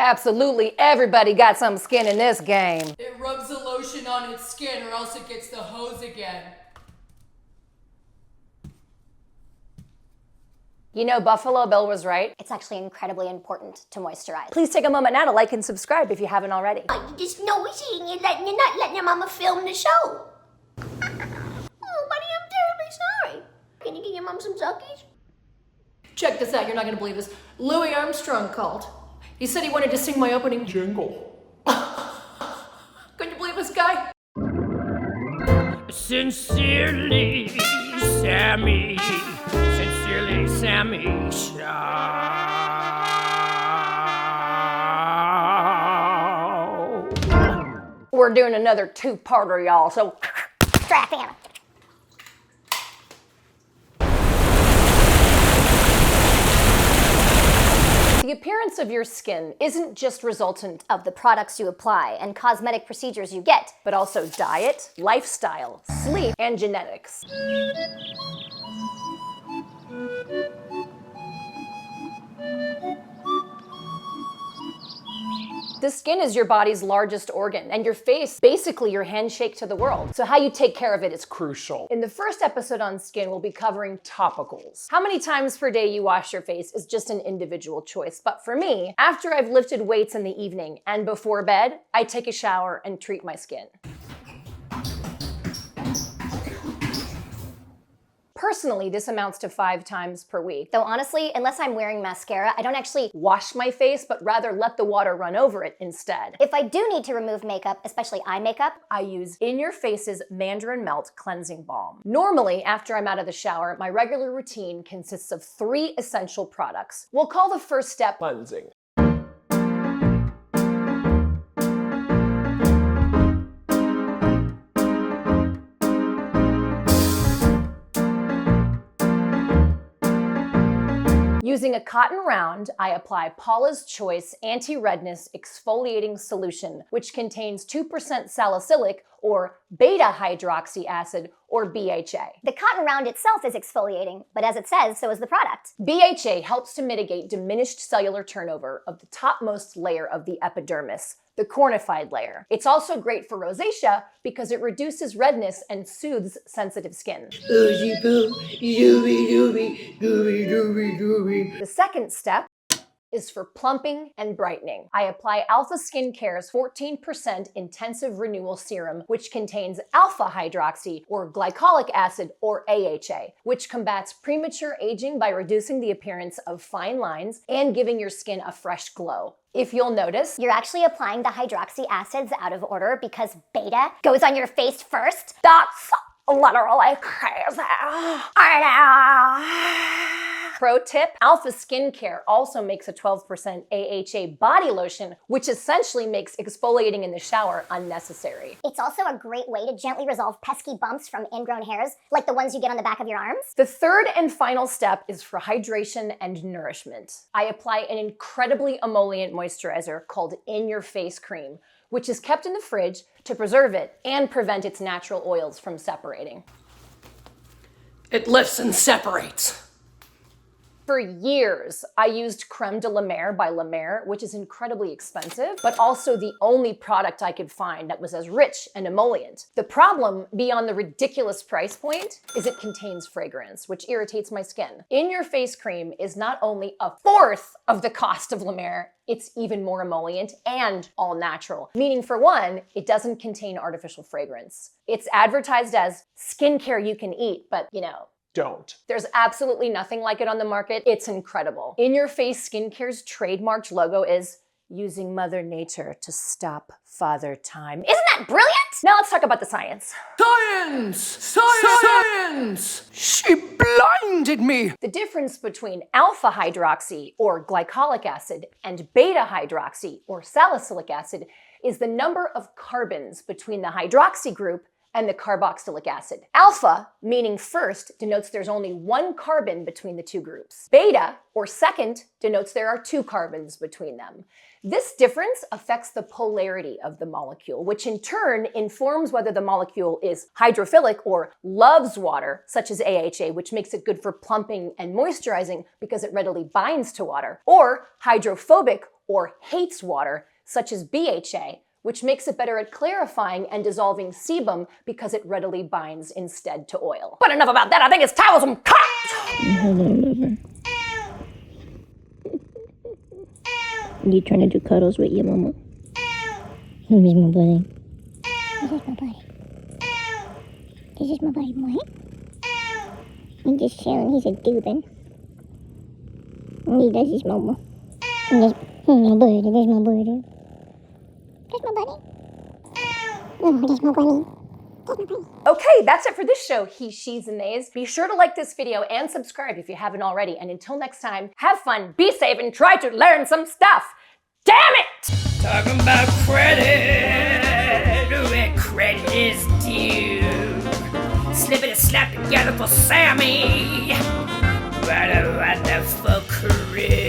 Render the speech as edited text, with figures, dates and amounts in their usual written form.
Absolutely everybody got some skin in this game. It rubs the lotion on its skin or else it gets the hose again. You know, Buffalo Bill was right. It's actually incredibly important to moisturize. Please take a moment now to like and subscribe if you haven't already. You're just noisy and you're not letting your mama film the show. Oh, buddy, I'm terribly sorry. Can you give your mom some Zuckies? Check this out, you're not gonna believe this. Louis Armstrong called. He said he wanted to sing my opening jingle. Can you believe this guy? Sincerely, Sammy. Sincerely, Sammy Shaw. We're doing another two-parter, y'all, so Strap in. the appearance of your skin isn't just resultant Of the products you apply and cosmetic procedures you get. but also diet, lifestyle, sleep, and genetics. The skin is your body's largest organ, and your face, basically your handshake to the world. So how you take care of it is crucial. In the first episode on skin, we'll be covering topicals. How many times per day you wash your face is just an individual choice. But for me, after I've lifted weights in the evening and before bed, I take a shower and treat my skin. Personally, this amounts to 5 times per week. Though honestly, unless I'm wearing mascara, I don't actually Wash my face, but rather let the water run over it instead. If I do need to remove makeup, especially eye makeup, I use In Your Face's Mandarin Melt Cleansing Balm. Normally, after I'm out of the shower, my regular routine consists of 3 essential products. We'll call the first step Cleansing. Using a cotton round, I apply Paula's Choice Anti-Redness Exfoliating Solution, which contains 2% salicylic or beta-hydroxy acid, or BHA. the cotton round itself is exfoliating, but as it says, so is the product. BHA helps to mitigate diminished cellular turnover of the topmost layer of the epidermis, the cornified layer. It's also great for rosacea because it reduces redness and soothes sensitive skin. The second step is for plumping and brightening. I apply Alpha Skincare's 14% Intensive Renewal Serum, which contains alpha hydroxy or glycolic acid or AHA, which combats premature aging by reducing the appearance of fine lines and giving your skin a fresh glow. If you'll notice, You're actually applying the hydroxy acids out of order because beta goes on your face first. that's literally crazy. I know. Pro tip, Alpha Skincare also makes a 12% AHA body lotion, which essentially makes exfoliating in the shower unnecessary. It's also a great way to gently resolve pesky bumps from ingrown hairs, like the ones you get on the back of your arms. The third and final step is for hydration and nourishment. I apply an incredibly emollient moisturizer called In Your Face Cream, which is kept in the fridge to preserve it and prevent its natural oils from separating. It lifts and separates. For years, I used Creme de la Mer by La Mer, which is incredibly expensive, but also the only product I could find that was as rich and emollient. The problem, beyond the ridiculous price point, is it contains fragrance, which irritates my skin. In Your Face Cream is not only a fourth of the cost of La Mer, it's even more emollient and all natural. Meaning, for one, it doesn't contain artificial fragrance. It's advertised as skincare you can eat, but Don't. there's absolutely nothing like it on the market. It's incredible. In Your Face Skincare's trademarked logo is using Mother Nature to stop Father Time. Isn't that brilliant? Now let's talk about the science. Science! Science! She blinded me! The difference between alpha hydroxy or glycolic acid and beta hydroxy or salicylic acid is the number of carbons between the hydroxy group and the carboxylic acid. Alpha, meaning first, denotes there's only 1 carbon between the 2 groups. Beta, or second, denotes there are 2 carbons between them. This difference affects the polarity of the molecule, which in turn informs whether the molecule is hydrophilic or loves water, such as AHA, which makes it good for plumping and moisturizing because it readily binds to water, or hydrophobic or hates water, such as BHA, which makes it better at clarifying and dissolving sebum because it readily binds instead to oil. But enough about that, I think it's time for some cuddles! You trying to do cuddles with your mama? Here's my buddy. This is my buddy. This is my buddy, boy. He's just chilling. He's a doobin. He does his mama. Here's my buddy. There's my buddy. There's my buddy. Oh, there's my buddy. Okay, that's it for this show, he, she's, and theys. Be sure to like this video and subscribe if you haven't already. And until next time, have fun, be safe, and try to learn some stuff. Damn it! Talking about credit, where credit is due. Slipping and slap together for Sammy. What the fuck, credit?